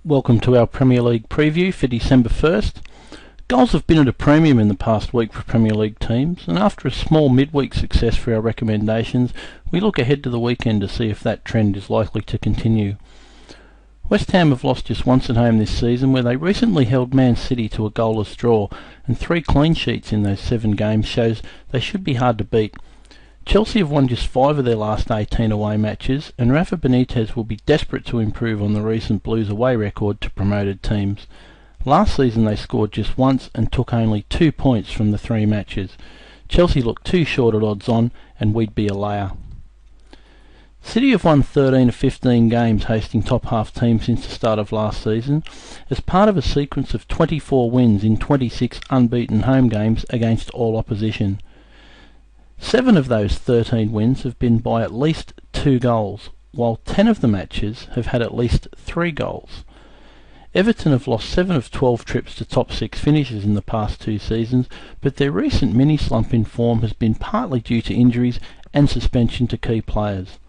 Welcome to our Premier League preview for December 1st. Goals have been at a premium in the past week for Premier League teams, and after a small midweek success for our recommendations, we look ahead to the weekend to see if that trend is likely to continue. West Ham have lost just once at home this season, where they recently held Man City to a goalless draw, and 3 clean sheets in those 7 games shows they should be hard to beat. Chelsea have won just 5 of their last 18 away matches, and Rafa Benitez will be desperate to improve on the recent Blues away record to promoted teams. Last season they scored just once and took only 2 points from the 3 matches. Chelsea look too short at odds on, and we'd be a layer. City have won 13 of 15 games hosting top half teams since the start of last season, as part of a sequence of 24 wins in 26 unbeaten home games against all opposition. 7 of those 13 wins have been by at least 2 goals, while 10 of the matches have had at least 3 goals. Everton have lost 7 of 12 trips to top 6 finishes in the past 2 seasons, but their recent mini-slump in form has been partly due to injuries and suspension to key players.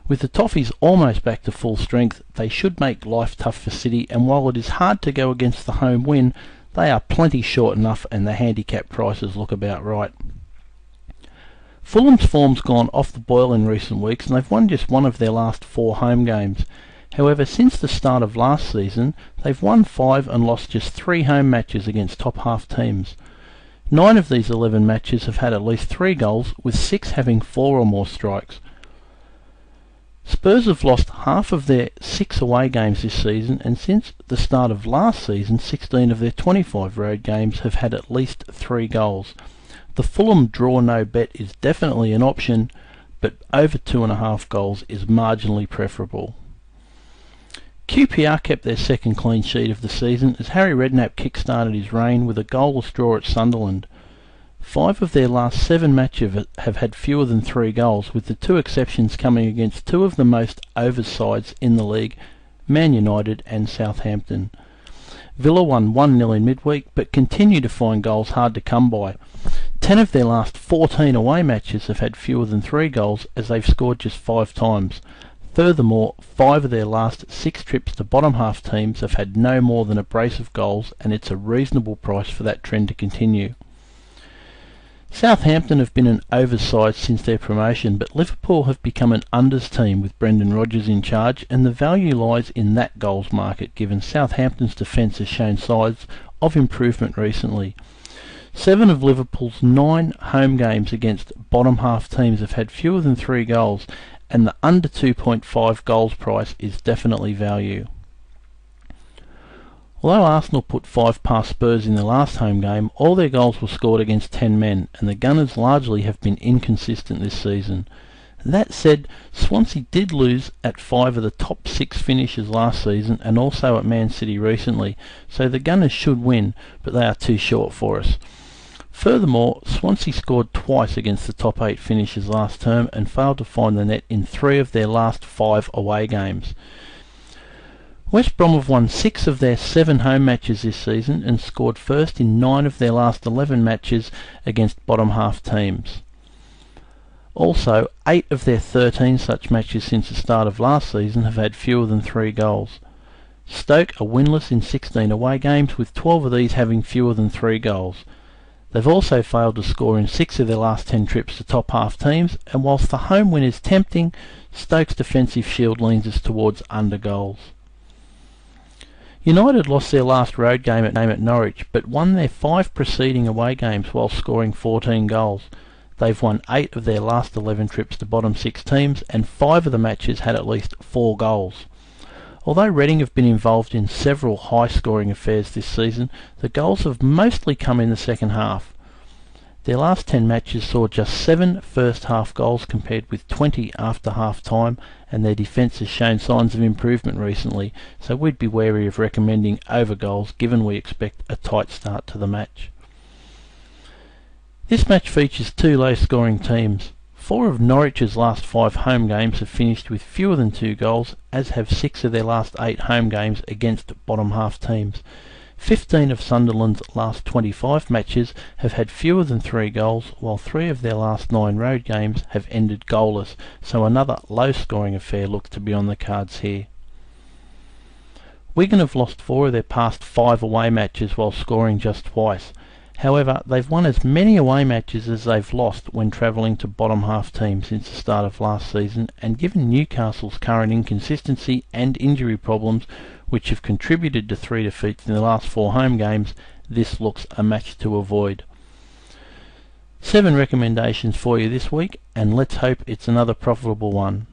With the Toffees almost back to full strength, they should make life tough for City, and while it is hard to go against the home win, they are plenty short enough and the handicap prices look about right. Fulham's form's gone off the boil in recent weeks, and they've won just 1 of their last 4 home games. However, since the start of last season, they've won 5 and lost just 3 home matches against top half teams. 9 of these 11 matches have had at least 3 goals, with 6 having 4 or more strikes. Spurs have lost half of their 6 away games this season, and since the start of last season, 16 of their 25 road games have had at least 3 goals. The Fulham draw no bet is definitely an option, but over 2.5 goals is marginally preferable. QPR kept their second clean sheet of the season as Harry Redknapp kick-started his reign with a goalless draw at Sunderland. 5 of their last 7 matches have had fewer than 3 goals, with the 2 exceptions coming against 2 of the most over sides in the league, Man United and Southampton. Villa won 1-0 in midweek, but continue to find goals hard to come by. 10 of their last 14 away matches have had fewer than 3 goals, as they've scored just 5 times. Furthermore, 5 of their last 6 trips to bottom half teams have had no more than a brace of goals, and it's a reasonable price for that trend to continue. Southampton have been an overside since their promotion, but Liverpool have become an unders team with Brendan Rodgers in charge, and the value lies in that goals market, given Southampton's defence has shown signs of improvement recently. 7 of Liverpool's 9 home games against bottom half teams have had fewer than 3 goals, and the under 2.5 goals price is definitely value. Although Arsenal put 5 past Spurs in their last home game, all their goals were scored against 10 men, and the Gunners largely have been inconsistent this season. That said, Swansea did lose at 5 of the top 6 finishes last season, and also at Man City recently, so the Gunners should win, but they are too short for us. Furthermore, Swansea scored twice against the top 8 finishers last term and failed to find the net in 3 of their last 5 away games. West Brom have won 6 of their 7 home matches this season and scored first in 9 of their last 11 matches against bottom half teams. Also, 8 of their 13 such matches since the start of last season have had fewer than 3 goals. Stoke are winless in 16 away games, with 12 of these having fewer than 3 goals. They've also failed to score in 6 of their last 10 trips to top half teams, and whilst the home win is tempting, Stoke's defensive shield leans us towards under goals. United lost their last road game at Norwich, but won their 5 preceding away games while scoring 14 goals. They've won 8 of their last 11 trips to bottom 6 teams, and 5 of the matches had at least 4 goals. Although Reading have been involved in several high-scoring affairs this season, the goals have mostly come in the second half. Their last 10 matches saw just 7 first-half goals compared with 20 after half-time, and their defence has shown signs of improvement recently, so we'd be wary of recommending over goals given we expect a tight start to the match. This match features 2 low-scoring teams. 4 of Norwich's last 5 home games have finished with fewer than 2 goals, as have 6 of their last 8 home games against bottom half teams. 15 of Sunderland's last 25 matches have had fewer than 3 goals, while 3 of their last 9 road games have ended goalless, so another low-scoring affair looks to be on the cards here. Wigan have lost 4 of their past 5 away matches while scoring just twice. However, they've won as many away matches as they've lost when travelling to bottom half teams since the start of last season, and given Newcastle's current inconsistency and injury problems, which have contributed to 3 defeats in the last 4 home games, this looks a match to avoid. 7 recommendations for you this week, and let's hope it's another profitable one.